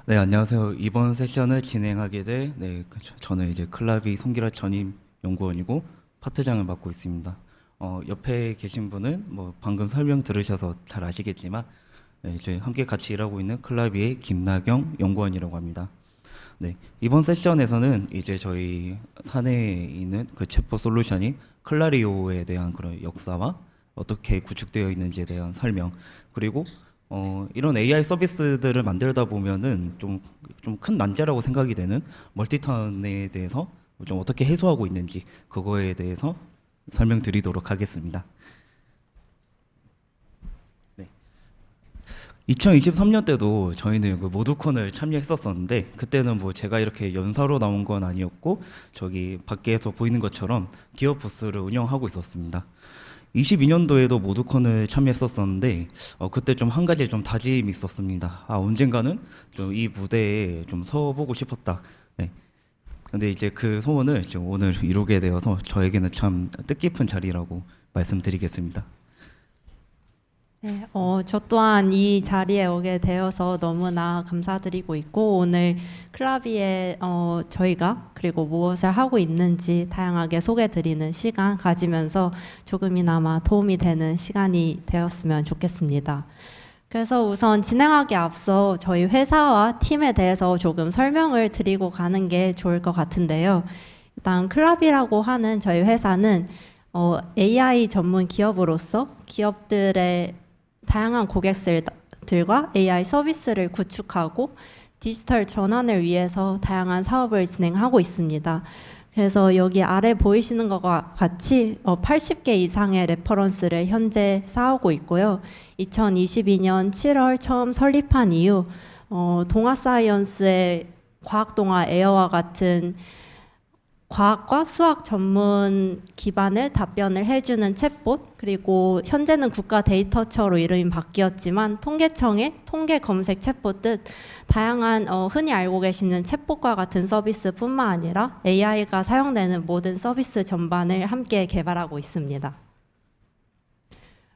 네, 안녕하세요. 이번 세션을 진행하게 될 저는 이제 클라비 송기라 전임 연구원이고 파트장을 맡고 있습니다. 옆에 계신 분은 뭐 방금 설명 들으셔서 잘 아시겠지만 이제 함께 같이 일하고 있는 클라비의 김나경 연구원이라고 합니다. 네, 이번 세션에서는 이제 저희 사내에 있는 그 챗봇 솔루션이 클라리오에 대한 그런 역사와 어떻게 구축되어 있는지에 대한 설명, 그리고 이런 AI 서비스들을 만들다 보면은 좀 큰 난제라고 생각이 되는 멀티턴에 대해서 좀 어떻게 해소하고 있는지 그거에 대해서 설명드리도록 하겠습니다. 네. 2023년 때도 저희는 그 모두콘을 참여했었었는데 그때는 뭐 제가 이렇게 연사로 나온 건 아니었고 저기 밖에서 보이는 것처럼 기업 부스를 운영하고 있었습니다. 22년도에도 모두콘을 참여했었었는데 그때 좀 한 가지 좀 다짐이 있었습니다. 언젠가는 좀 이 무대에 좀 서보고 싶었다. 네. 근데 이제 그 소원을 지금 오늘 이루게 되어서 저에게는 참 뜻깊은 자리라고 말씀드리겠습니다. 네, 저 또한 이 자리에 오게 되어서 너무나 감사드리고 있고 오늘 클라비에 저희가 그리고 무엇을 하고 있는지 다양하게 소개드리는 시간 가지면서 조금이나마 도움이 되는 시간이 되었으면 좋겠습니다. 그래서 우선 진행하기 앞서 저희 회사와 팀에 대해서 조금 설명을 드리고 가는 게 좋을 것 같은데요. 일단 클라비라고 하는 저희 회사는 AI 전문 기업으로서 기업들의 다양한 고객들과 AI 서비스를 구축하고 디지털 전환을 위해서 다양한 사업을 진행하고 있습니다. 그래서 여기 아래 보이시는 것과 같이 80개 이상의 레퍼런스를 현재 쌓아오고 있고요. 2022년 7월 처음 설립한 이후 동아사이언스의 과학동화 에어와 같은 과학과 수학 전문 기반의 답변을 해주는 챗봇, 그리고 현재는 국가 데이터처로 이름이 바뀌었지만 통계청의 통계 검색 챗봇 등 다양한 흔히 알고 계시는 챗봇과 같은 서비스뿐만 아니라 AI가 사용되는 모든 서비스 전반을 함께 개발하고 있습니다.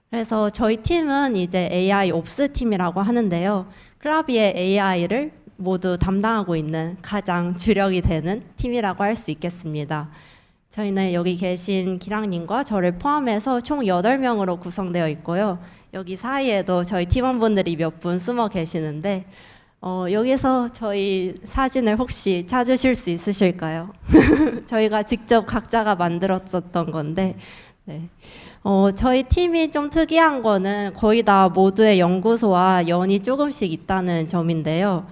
그래서 저희 팀은 이제 AI 옵스 팀이라고 하는데요. 클라비의 AI를 모두 담당하고 있는 가장 주력이 되는 팀이라고 할 수 있겠습니다. 저희는 여기 계신 기랑님과 저를 포함해서 총 8명으로 구성되어 있고요. 여기 사이에도 저희 팀원분들이 몇 분 숨어 계시는데 여기서 저희 사진을 혹시 찾으실 수 있으실까요? 저희가 직접 각자가 만들었었던 건데 네. 저희 팀이 좀 특이한 거는 거의 다 모두의 연구소와 연이 조금씩 있다는 점인데요.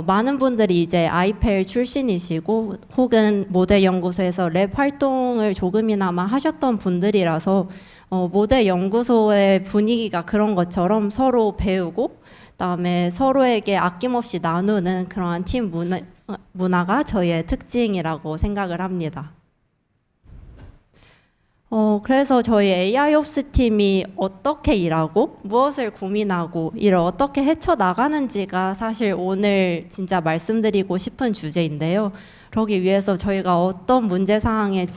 많은 분들이 이제 아이펠 출신이시고 혹은 모델 연구소에서 랩 활동을 조금이나마 하셨던 분들이라서 모델 연구소의 분위기가 그런 것처럼 서로 배우고 그다음에 서로에게 아낌없이 나누는 그러한 팀 문화가 저희의 특징이라고 생각을 합니다. 그래서 저희 AI옵스 팀이 어떻게 일하고 무엇을 고민하고 일을 어떻게 헤쳐나가는지가 사실 오늘 진짜 말씀드리고 싶은 주제인데요. 그러기 위해서 저희가 어떤 문제사항에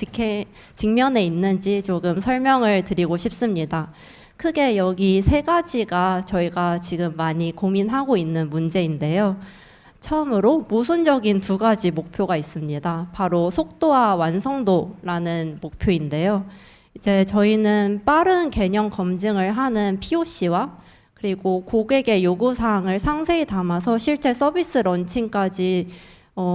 직면해 있는지 조금 설명을 드리고 싶습니다. 크게 여기 3가지가 저희가 지금 많이 고민하고 있는 문제인데요. 처음으로 모순적인 2가지 목표가 있습니다. 바로 속도와 완성도라는 목표인데요. 이제 저희는 빠른 개념 검증을 하는 POC와 그리고 고객의 요구사항을 상세히 담아서 실제 서비스 런칭까지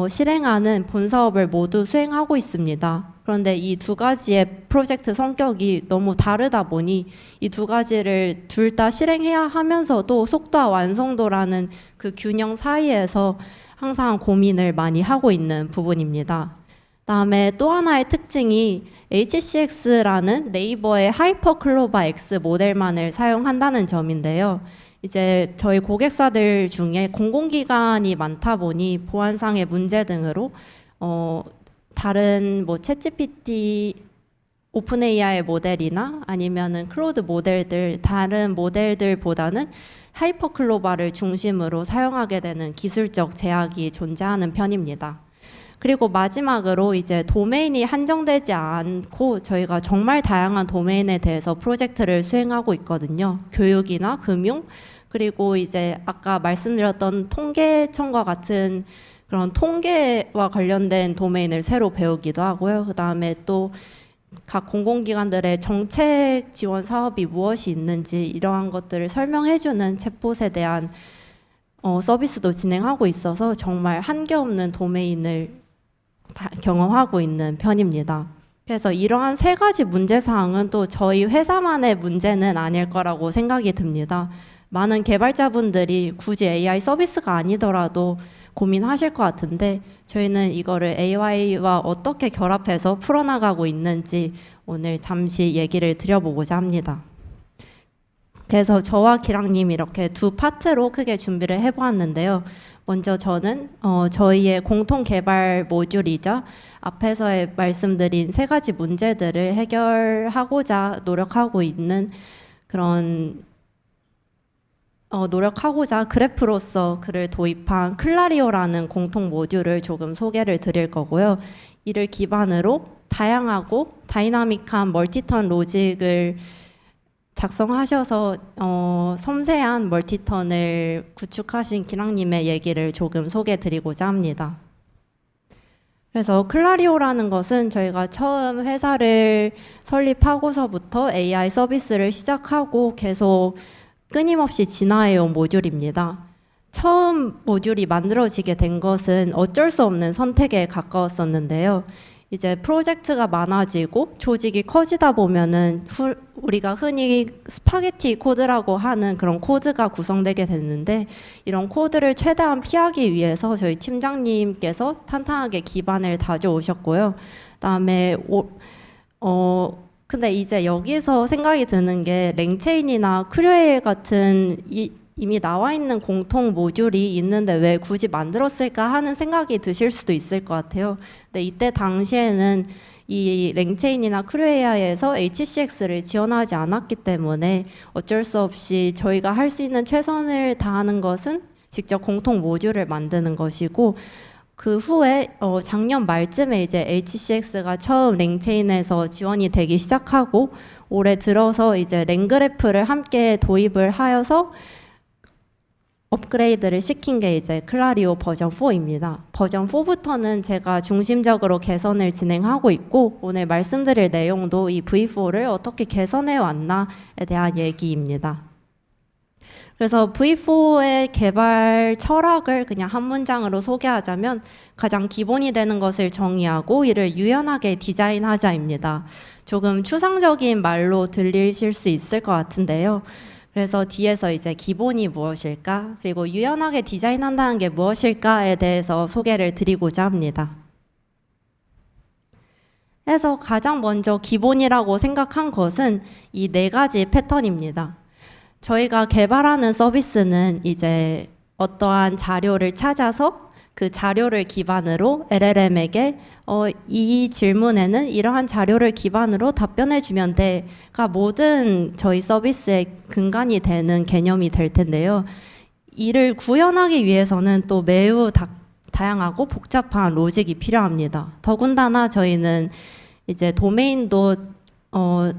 실행하는 본사업을 모두 수행하고 있습니다. 그런데 이 2가지의 프로젝트 성격이 너무 다르다 보니 이 2가지를 둘 다 실행해야 하면서도 속도와 완성도라는 그 균형 사이에서 항상 고민을 많이 하고 있는 부분입니다. 다음에 또 하나의 특징이 HCX라는 네이버의 하이퍼클로바 X 모델만을 사용한다는 점인데요. 이제 저희 고객사들 중에 공공기관이 많다 보니 보안상의 문제 등으로 다른 뭐 챗GPT, 오픈 AI 모델이나 아니면은 클로드 모델들 다른 모델들보다는 하이퍼클로바를 중심으로 사용하게 되는 기술적 제약이 존재하는 편입니다. 그리고 마지막으로 이제 도메인이 한정되지 않고 저희가 정말 다양한 도메인에 대해서 프로젝트를 수행하고 있거든요. 교육이나 금융, 그리고 이제 아까 말씀드렸던 통계청과 같은 그런 통계와 관련된 도메인을 새로 배우기도 하고요. 그 다음에 또 각 공공기관들의 정책 지원 사업이 무엇이 있는지 이러한 것들을 설명해주는 챗봇에 대한 서비스도 진행하고 있어서 정말 한계없는 도메인을 경험하고 있는 편입니다. 그래서 이러한 세 가지 문제사항은 또 저희 회사만의 문제는 아닐 거라고 생각이 듭니다. 많은 개발자분들이 굳이 AI 서비스가 아니더라도 고민하실 것 같은데 저희는 이거를 AI와 어떻게 결합해서 풀어나가고 있는지 오늘 잠시 얘기를 드려보고자 합니다. 그래서 저와 기랑님 이렇게 두 파트로 크게 준비를 해보았는데요. 먼저 저는 저희의 공통 개발 모듈이자 앞에서 말씀드린 세 가지 문제들을 해결하고자 노력하고 있는 그런 노력하고자 그래프로서 그를 도입한 클라리오라는 공통 모듈을 조금 소개를 드릴 거고요. 이를 기반으로 다양하고 다이나믹한 멀티턴 로직을 작성하셔서 섬세한 멀티턴을 구축하신 기랑님의 얘기를 조금 소개드리고자 합니다. 그래서 클라리오라는 것은 저희가 처음 회사를 설립하고서부터 AI 서비스를 시작하고 계속 끊임없이 진화해온 모듈입니다. 처음 모듈이 만들어지게 된 것은 어쩔 수 없는 선택에 가까웠었는데요. 이제 프로젝트가 많아지고 조직이 커지다 보면은 우리가 흔히 스파게티 코드라고 하는 그런 코드가 구성되게 됐는데 이런 코드를 최대한 피하기 위해서 저희 팀장님께서 탄탄하게 기반을 다져오셨고요. 그다음에 근데 이제 여기서 생각이 드는 게 랭체인이나 크류에이 같은 이미 나와 있는 공통 모듈이 있는데 왜 굳이 만들었을까 하는 생각이 드실 수도 있을 것 같아요. 근데 이때 당시에는 이 랭체인이나 크류에이에서 HCX를 지원하지 않았기 때문에 어쩔 수 없이 저희가 할 수 있는 최선을 다하는 것은 직접 공통 모듈을 만드는 것이고 그 후에 작년 말쯤에 이제 HCX가 처음 랭체인에서 지원이 되기 시작하고 올해 들어서 이제 랭그래프를 함께 도입을 하여서 업그레이드를 시킨 게 이제 클라리오 버전 4입니다. 버전 4부터는 제가 중심적으로 개선을 진행하고 있고 오늘 말씀드릴 내용도 이 V4를 어떻게 개선해 왔나에 대한 얘기입니다. 그래서 V4의 개발 철학을 그냥 한 문장으로 소개하자면 가장 기본이 되는 것을 정의하고 이를 유연하게 디자인하자입니다. 조금 추상적인 말로 들리실 수 있을 것 같은데요. 그래서 뒤에서 이제 기본이 무엇일까 그리고 유연하게 디자인한다는 게 무엇일까에 대해서 소개를 드리고자 합니다. 그래서 가장 먼저 기본이라고 생각한 것은 이 네 가지 패턴입니다. 저희가 개발하는 서비스는 이제 어떠한 자료를 찾아서 그 자료를 기반으로 LLM에게 이 질문에는 이러한 자료를 기반으로 답변해 주면 돼가 모든 저희 서비스의 근간이 되는 개념이 될 텐데요. 이를 구현하기 위해서는 또 매우 다양하고 복잡한 로직이 필요합니다. 더군다나 저희는 이제 도메인도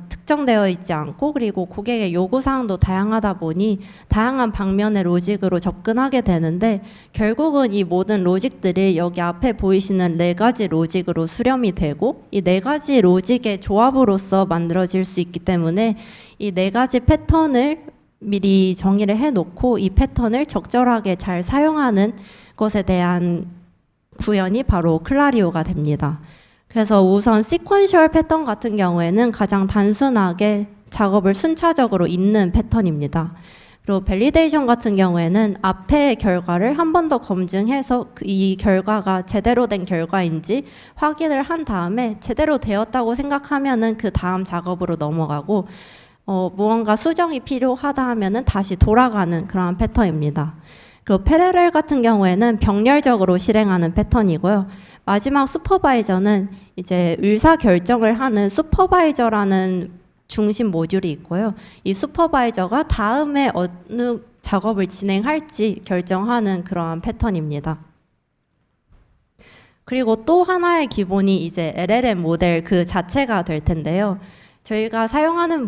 특정되어 있지 않고 그리고 고객의 요구사항도 다양하다 보니 다양한 방면의 로직으로 접근하게 되는데 결국은 이 모든 로직들이 여기 앞에 보이시는 네 가지 로직으로 수렴이 되고 이 네 가지 로직의 조합으로서 만들어질 수 있기 때문에 이 네 가지 패턴을 미리 정의를 해놓고 이 패턴을 적절하게 잘 사용하는 것에 대한 구현이 바로 클라리오가 됩니다. 그래서 우선 시퀀셜 패턴 같은 경우에는 가장 단순하게 작업을 순차적으로 잇는 패턴입니다. 그리고 밸리데이션 같은 경우에는 앞의 결과를 한 번 더 검증해서 이 결과가 제대로 된 결과인지 확인을 한 다음에 제대로 되었다고 생각하면은 그 다음 작업으로 넘어가고 무언가 수정이 필요하다 하면은 다시 돌아가는 그러한 패턴입니다. 그리고 패러렐 같은 경우에는 병렬적으로 실행하는 패턴이고요. 마지막 슈퍼바이저는 이제 의사 결정을 하는 슈퍼바이저라는 중심 모듈이 있고요. 이 슈퍼바이저가 다음에 어느 작업을 진행할지 결정하는 그러한 패턴입니다. 그리고 또 하나의 기본이 이제 LLM 모델 그 자체가 될 텐데요. 저희가 사용하는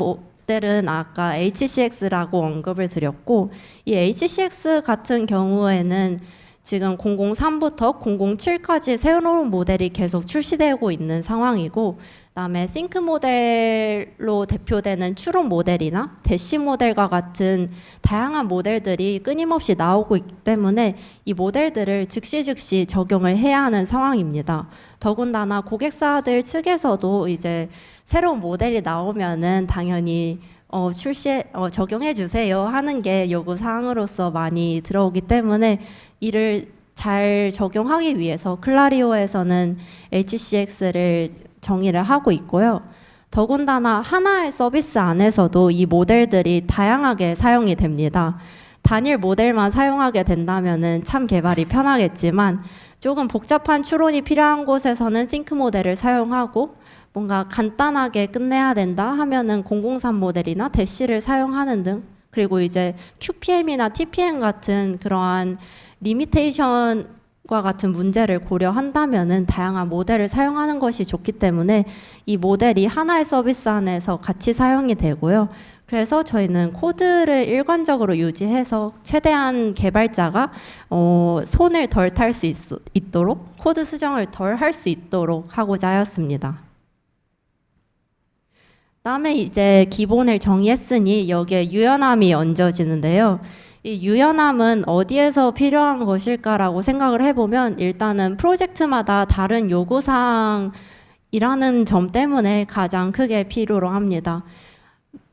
것들은 아까 HCX라고 언급을 드렸고, 이 HCX 같은 경우에는 지금 003부터 007까지 새로운 모델이 계속 출시되고 있는 상황이고, 그다음에 싱크 모델로 대표되는 추론 모델이나 대시 모델과 같은 다양한 모델들이 끊임없이 나오고 있기 때문에 이 모델들을 즉시 적용을 해야 하는 상황입니다. 더군다나 고객사들 측에서도 이제 새로운 모델이 나오면은 당연히 적용해 주세요 하는 게 요구 사항으로서 많이 들어오기 때문에 이를 잘 적용하기 위해서 클라리오에서는 HCX를 정의를 하고 있고요. 더군다나 하나의 서비스 안에서도 이 모델들이 다양하게 사용이 됩니다. 단일 모델만 사용하게 된다면은 참 개발이 편하겠지만 조금 복잡한 추론이 필요한 곳에서는 싱크 모델을 사용하고 뭔가 간단하게 끝내야 된다 하면은 003 모델이나 대시를 사용하는 등, 그리고 이제 QPM이나 TPM 같은 그러한 리미테이션과 같은 문제를 고려한다면은 다양한 모델을 사용하는 것이 좋기 때문에 이 모델이 하나의 서비스 안에서 같이 사용이 되고요. 그래서 저희는 코드를 일관적으로 유지해서 최대한 개발자가 손을 덜 탈 수 있도록, 코드 수정을 덜 할 수 있도록 하고자 하였습니다. 다음에 이제 기본을 정의했으니 여기에 유연함이 얹어지는데요. 이 유연함은 어디에서 필요한 것일까라고 생각을 해보면 일단은 프로젝트마다 다른 요구사항이라는 점 때문에 가장 크게 필요로 합니다.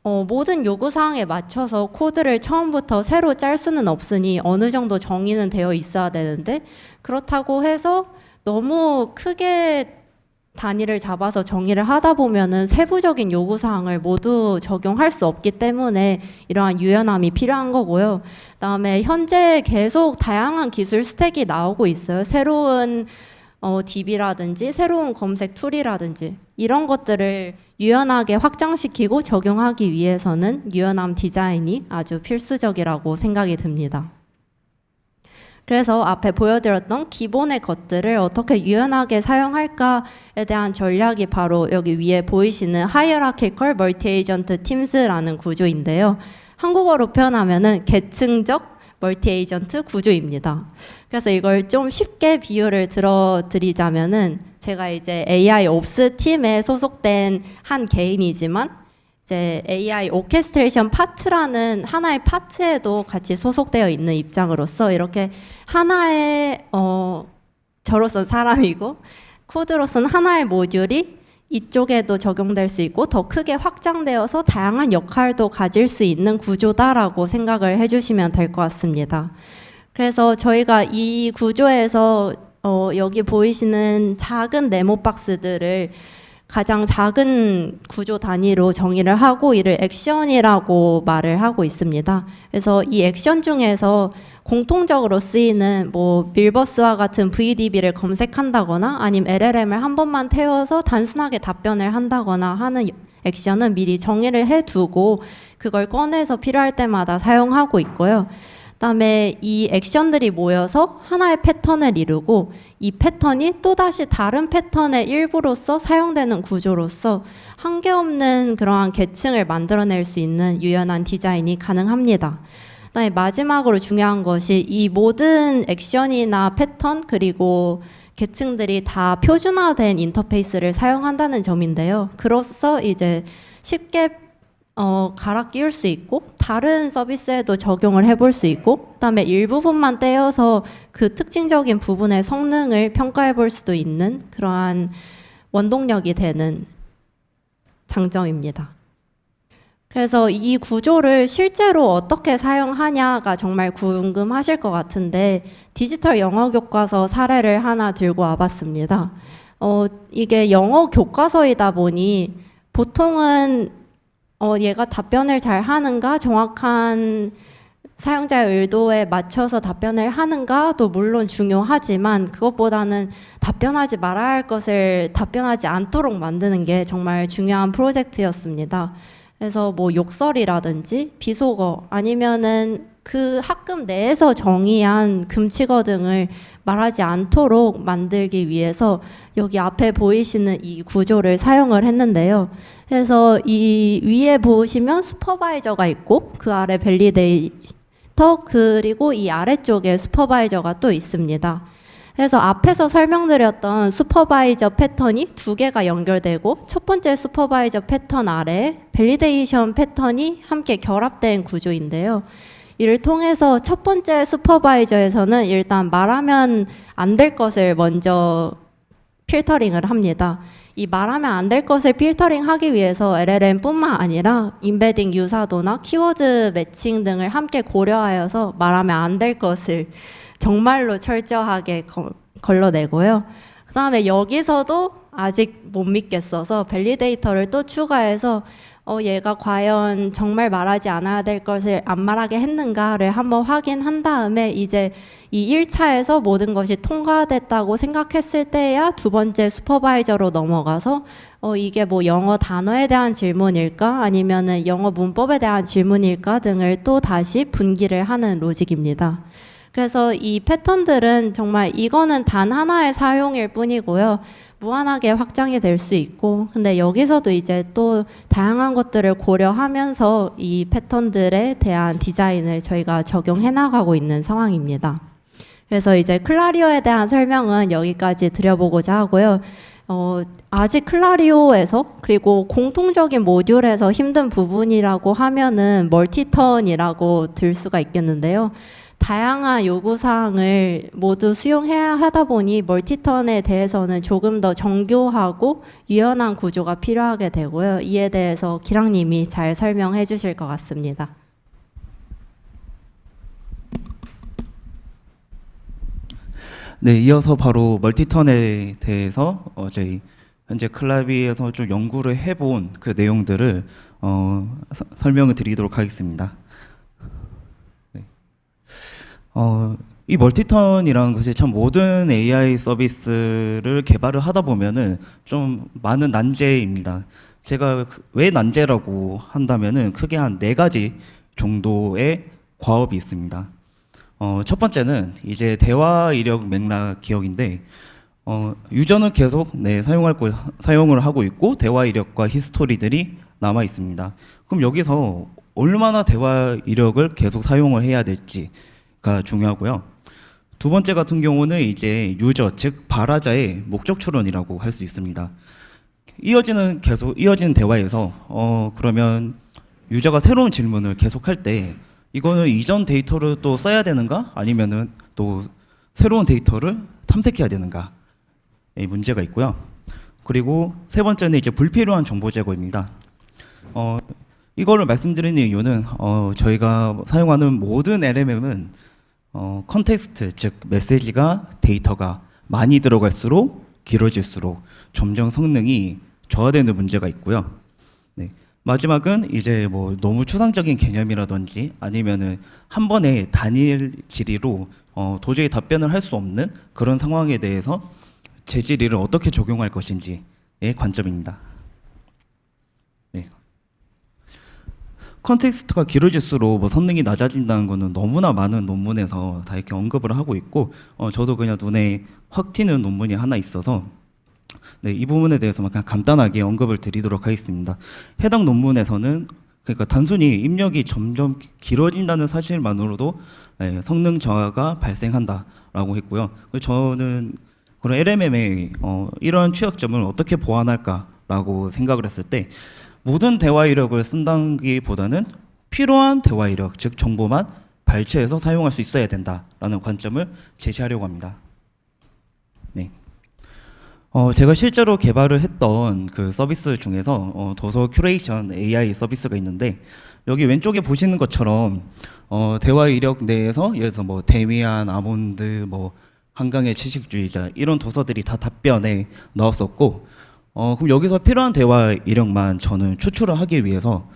모든 요구사항에 맞춰서 코드를 처음부터 새로 짤 수는 없으니 어느 정도 정의는 되어 있어야 되는데, 그렇다고 해서 너무 크게 단위를 잡아서 정의를 하다 보면은 세부적인 요구사항을 모두 적용할 수 없기 때문에 이러한 유연함이 필요한 거고요. 그다음에 현재 계속 다양한 기술 스택이 나오고 있어요. 새로운 DB라든지 새로운 검색 툴이라든지 이런 것들을 유연하게 확장시키고 적용하기 위해서는 유연함 디자인이 아주 필수적이라고 생각이 듭니다. 그래서 앞에 보여드렸던 기본의 것들을 어떻게 유연하게 사용할까에 대한 전략이 바로 여기 위에 보이시는 Hierarchical Multi-Agent Teams라는 구조인데요. 한국어로 표현하면은 계층적 멀티-에이전트 구조입니다. 그래서 이걸 좀 쉽게 비유를 들어드리자면은 제가 이제 AI 옵스 팀에 소속된 한 개인이지만 이제 AI 오케스트레이션 파트라는 하나의 파트에도 같이 소속되어 있는 입장으로서 이렇게 하나의 저로서는 사람이고 코드로서는 하나의 모듈이 이쪽에도 적용될 수 있고 더 크게 확장되어서 다양한 역할도 가질 수 있는 구조다라고 생각을 해주시면 될 것 같습니다. 그래서 저희가 이 구조에서 여기 보이시는 작은 네모 박스들을 가장 작은 구조 단위로 정의를 하고 이를 액션이라고 말을 하고 있습니다. 그래서 이 액션 중에서 공통적으로 쓰이는 뭐 밀버스와 같은 VDB를 검색한다거나 아니면 LLM을 한 번만 태워서 단순하게 답변을 한다거나 하는 액션은 미리 정의를 해두고 그걸 꺼내서 필요할 때마다 사용하고 있고요. 그다음에 이 액션들이 모여서 하나의 패턴을 이루고 이 패턴이 또다시 다른 패턴의 일부로서 사용되는 구조로서 한계없는 그러한 계층을 만들어낼 수 있는 유연한 디자인이 가능합니다. 그다음에 마지막으로 중요한 것이 이 모든 액션이나 패턴 그리고 계층들이 다 표준화된 인터페이스를 사용한다는 점인데요. 그로써 이제 쉽게 갈아 끼울 수 있고 다른 서비스에도 적용을 해볼 수 있고 그다음에 일부분만 떼어서 그 특징적인 부분의 성능을 평가해 볼 수도 있는 그러한 원동력이 되는 장점입니다. 그래서 이 구조를 실제로 어떻게 사용하냐가 정말 궁금하실 것 같은데 디지털 영어 교과서 사례를 하나 들고 와봤습니다. 이게 영어 교과서이다 보니 보통은 얘가 답변을 잘 하는가, 정확한 사용자의 의도에 맞춰서 답변을 하는가도 물론 중요하지만 그것보다는 답변하지 말아야 할 것을 답변하지 않도록 만드는 게 정말 중요한 프로젝트였습니다. 그래서 뭐 욕설이라든지 비속어 아니면은 그 학급 내에서 정의한 금칙어 등을 말하지 않도록 만들기 위해서 여기 앞에 보이시는 이 구조를 사용을 했는데요. 그래서 이 위에 보시면 슈퍼바이저가 있고 그 아래 밸리데이터 그리고 이 아래쪽에 슈퍼바이저가 또 있습니다. 그래서 앞에서 설명드렸던 슈퍼바이저 패턴이 두 개가 연결되고 첫 번째 슈퍼바이저 패턴 아래 밸리데이션 패턴이 함께 결합된 구조인데요. 이를 통해서 첫 번째 슈퍼바이저에서는 일단 말하면 안 될 것을 먼저 필터링을 합니다. 이 말하면 안 될 것을 필터링하기 위해서 LLM뿐만 아니라 임베딩 유사도나 키워드 매칭 등을 함께 고려하여서 말하면 안 될 것을 정말로 철저하게 걸러내고요. 그 다음에 여기서도 아직 못 믿겠어서 밸리데이터를 또 추가해서 얘가 과연 정말 말하지 않아야 될 것을 안 말하게 했는가를 한번 확인한 다음에 이제 이 1차에서 모든 것이 통과됐다고 생각했을 때야 두 번째 슈퍼바이저로 넘어가서 이게 뭐 영어 단어에 대한 질문일까 아니면은 영어 문법에 대한 질문일까 등을 또 다시 분기를 하는 로직입니다. 그래서 이 패턴들은 정말 이거는 단 하나의 사용일 뿐이고요. 무한하게 확장이 될 수 있고 근데 여기서도 이제 또 다양한 것들을 고려하면서 이 패턴들에 대한 디자인을 저희가 적용해 나가고 있는 상황입니다. 그래서 이제 클라리오에 대한 설명은 여기까지 드려보고자 하고요. 아직 클라리오에서 그리고 공통적인 모듈에서 힘든 부분이라고 하면은 멀티턴이라고 들 수가 있겠는데요. 다양한 요구사항을 모두 수용해야 하다 보니 멀티턴에 대해서는 조금 더 정교하고 유연한 구조가 필요하게 되고요. 이에 대해서 기랑님이 잘 설명해 주실 것 같습니다. 네, 이어서 바로 멀티턴에 대해서 저희 현재 클라비에서 좀 연구를 해본 그 내용들을 설명을 드리도록 하겠습니다. 이 멀티턴이라는 것이 참 모든 AI 서비스를 개발을 하다 보면은 좀 많은 난제입니다. 제가 왜 난제라고 한다면은 크게 한 4가지 정도의 과업이 있습니다. 첫 번째는 이제 대화 이력 맥락 기억인데, 유저는 계속 사용을 하고 있고 대화 이력과 히스토리들이 남아 있습니다. 그럼 여기서 얼마나 대화 이력을 계속 사용을 해야 될지가 중요하고요. 두 번째 같은 경우는 이제 유저 즉 발화자의 목적 추론이라고 할 수 있습니다. 이어지는 대화에서 그러면 유저가 새로운 질문을 계속할 때 이거는 이전 데이터를 또 써야 되는가 아니면은 또 새로운 데이터를 탐색해야 되는가의 문제가 있고요. 그리고 세 번째는 이제 불필요한 정보 제거입니다. 이거를 말씀드리는 이유는 저희가 사용하는 모든 LMM은 컨텍스트 즉 메시지가 데이터가 많이 들어갈수록 길어질수록 점점 성능이 저하되는 문제가 있고요. 네. 마지막은 이제 뭐 너무 추상적인 개념이라든지 아니면은 한 번에 단일 질의로 도저히 답변을 할 수 없는 그런 상황에 대해서 재질의를 어떻게 적용할 것인지의 관점입니다. 네. 컨텍스트가 길어질수록 뭐 성능이 낮아진다는 것은 너무나 많은 논문에서 다 이렇게 언급을 하고 있고 저도 그냥 눈에 확 튀는 논문이 하나 있어서 네, 이 부분에 대해서만 그냥 간단하게 언급을 드리도록 하겠습니다. 해당 논문에서는 그러니까 단순히 입력이 점점 길어진다는 사실만으로도 성능 저하가 발생한다라고 했고요. 저는 그런 LMM의 이러한 취약점을 어떻게 보완할까라고 생각을 했을 때 모든 대화 이력을 쓴다기보다는 필요한 대화 이력, 즉 정보만 발췌해서 사용할 수 있어야 된다라는 관점을 제시하려고 합니다. 네. 제가 실제로 개발을 했던 그 서비스 중에서 도서 큐레이션 AI 서비스가 있는데 여기 왼쪽에 보시는 것처럼 대화 이력 내에서 예를 들어서 뭐 데미안, 아몬드, 뭐 한강의 채식주의자 이런 도서들이 다 답변에 나왔었고 그럼 여기서 필요한 대화 이력만 저는 추출을 하기 위해서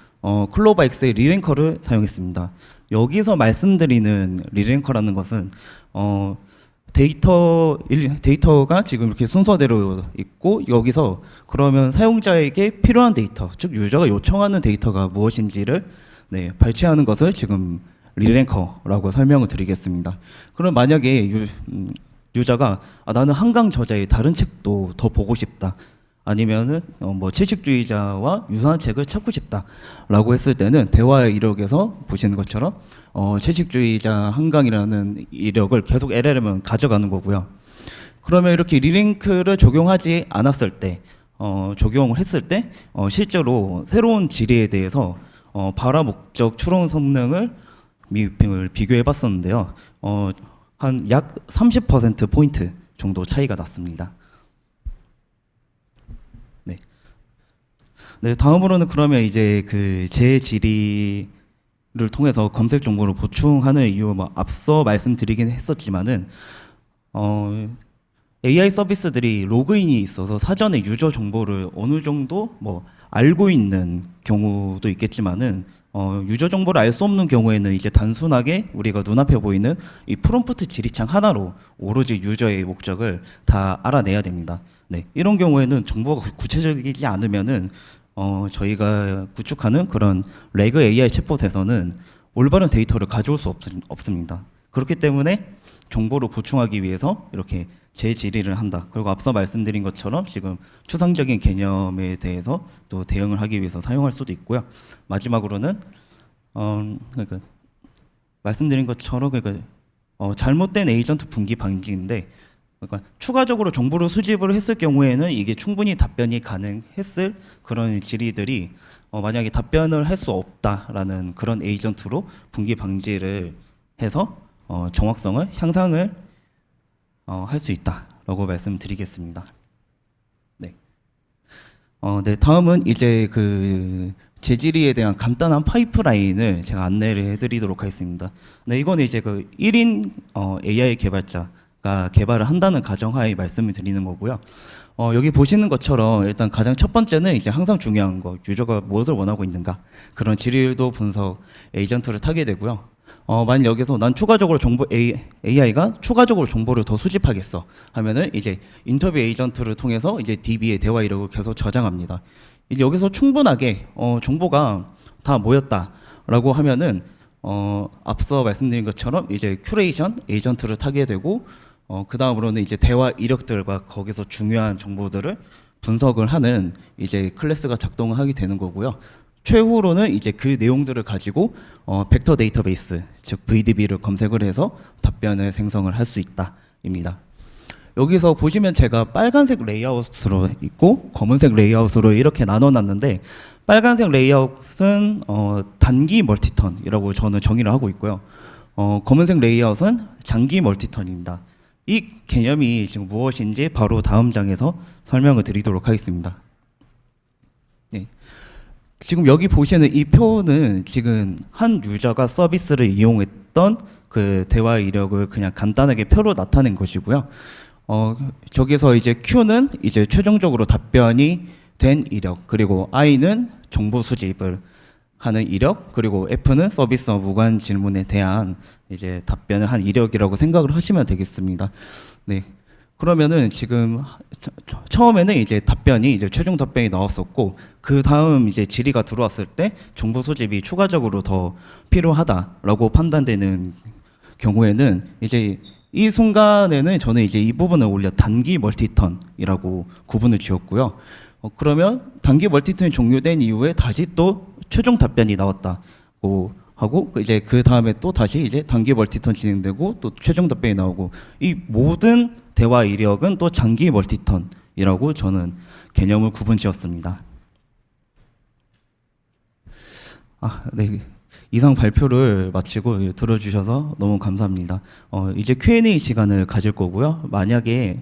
클로바X의 리랭커를 사용했습니다. 여기서 말씀드리는 리랭커라는 것은 데이터가 지금 이렇게 순서대로 있고 여기서 그러면 사용자에게 필요한 데이터, 즉 유저가 요청하는 데이터가 무엇인지를 발췌하는 것을 지금 리랭커라고 설명을 드리겠습니다. 그럼 만약에 유저가 나는 한강 저자의 다른 책도 더 보고 싶다. 아니면은 뭐 채식주의자와 유사한 책을 찾고 싶다라고 했을 때는 대화의 이력에서 보시는 것처럼 채식주의자 한강이라는 이력을 계속 LLM은 가져가는 거고요. 그러면 이렇게 리랭크를 적용하지 않았을 때, 적용을 했을 때 실제로 새로운 질의에 대해서 발화 목적 추론 성능을 비교해 봤었는데요. 한 약 30% 포인트 정도 차이가 났습니다. 네. 네, 다음으로는 그러면 이제 그 재질의를 통해서 검색 정보를 보충하는 이유, 뭐 앞서 말씀드리긴 했었지만은 AI 서비스들이 로그인이 있어서 사전에 유저 정보를 어느 정도 뭐 알고 있는 경우도 있겠지만은 유저 정보를 알 수 없는 경우에는 이제 단순하게 우리가 눈앞에 보이는 이 프롬프트 지리창 하나로 오로지 유저의 목적을 다 알아내야 됩니다. 네, 이런 경우에는 정보가 구체적이지 않으면은 저희가 구축하는 그런 레그 AI 챗봇에서는 올바른 데이터를 가져올 수 없습니다. 그렇기 때문에 정보를 보충하기 위해서 이렇게 재질의를 한다. 그리고 앞서 말씀드린 것처럼 지금 추상적인 개념에 대해서 또 대응을 하기 위해서 사용할 수도 있고요. 마지막으로는 그러니까 말씀드린 것처럼 그러니까 잘못된 에이전트 분기 방지인데, 그러니까 추가적으로 정보를 수집을 했을 경우에는 이게 충분히 답변이 가능했을 그런 질의들이 만약에 답변을 할 수 없다라는 그런 에이전트로 분기 방지를 해서 정확성을 향상을 할 수 있다라고 말씀드리겠습니다. 네. 네, 다음은 이제 그 재질의에 대한 간단한 파이프라인을 제가 안내를 해드리도록 하겠습니다. 네, 이거는 이제 그 1인 AI 개발자가 개발을 한다는 가정하에 말씀을 드리는 거고요. 여기 보시는 것처럼 일단 가장 첫 번째는 이제 항상 중요한 거, 유저가 무엇을 원하고 있는가, 그런 질의도 분석 에이전트를 타게 되고요. 만약 여기서 난 추가적으로 AI가 추가적으로 정보를 더 수집하겠어 하면은 이제 인터뷰 에이전트를 통해서 이제 DB의 대화 이력을 계속 저장합니다. 이제 여기서 충분하게 정보가 다 모였다라고 하면은 앞서 말씀드린 것처럼 이제 큐레이션 에이전트를 타게 되고 그 다음으로는 이제 대화 이력들과 거기서 중요한 정보들을 분석을 하는 이제 클래스가 작동을 하게 되는 거고요. 최후로는 이제 그 내용들을 가지고 벡터 데이터베이스, 즉 VDB를 검색을 해서 답변을 생성을 할 수 있다입니다. 여기서 보시면 제가 빨간색 레이아웃으로 있고 검은색 레이아웃으로 이렇게 나눠놨는데, 빨간색 레이아웃은 단기 멀티턴이라고 저는 정의를 하고 있고요. 검은색 레이아웃은 장기 멀티턴입니다. 이 개념이 지금 무엇인지 바로 다음 장에서 설명을 드리도록 하겠습니다. 네. 지금 여기 보시는 이 표는 지금 한 유저가 서비스를 이용했던 그 대화 이력을 그냥 간단하게 표로 나타낸 것이고요. 저기서 이제 Q는 이제 최종적으로 답변이 된 이력, 그리고 I는 정보 수집을 하는 이력, 그리고 F는 서비스와 무관 질문에 대한 이제 답변을 한 이력이라고 생각을 하시면 되겠습니다. 네. 그러면은 지금 처음에는 이제 답변이 이제 최종 답변이 나왔었고, 그 다음 이제 질의가 들어왔을 때 정보 수집이 추가적으로 더 필요하다라고 판단되는 경우에는 이제 이 순간에는 저는 이제 이 부분을 오히려 단기 멀티턴이라고 구분을 지었고요. 그러면 단기 멀티턴이 종료된 이후에 다시 또 최종 답변이 나왔다고 하고, 이제 그 다음에 또 다시 이제 단기 멀티턴 진행되고 또 최종 답변이 나오고, 이 모든 대화 이력은 또 장기 멀티턴이라고 저는 개념을 구분 지었습니다. 네. 이상 발표를 마치고 들어주셔서 너무 감사합니다. 이제 Q&A 시간을 가질 거고요. 만약에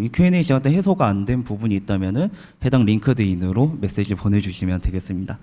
이 Q&A 시간 때 해소가 안 된 부분이 있다면은 해당 링크드인으로 메시지 보내주시면 되겠습니다.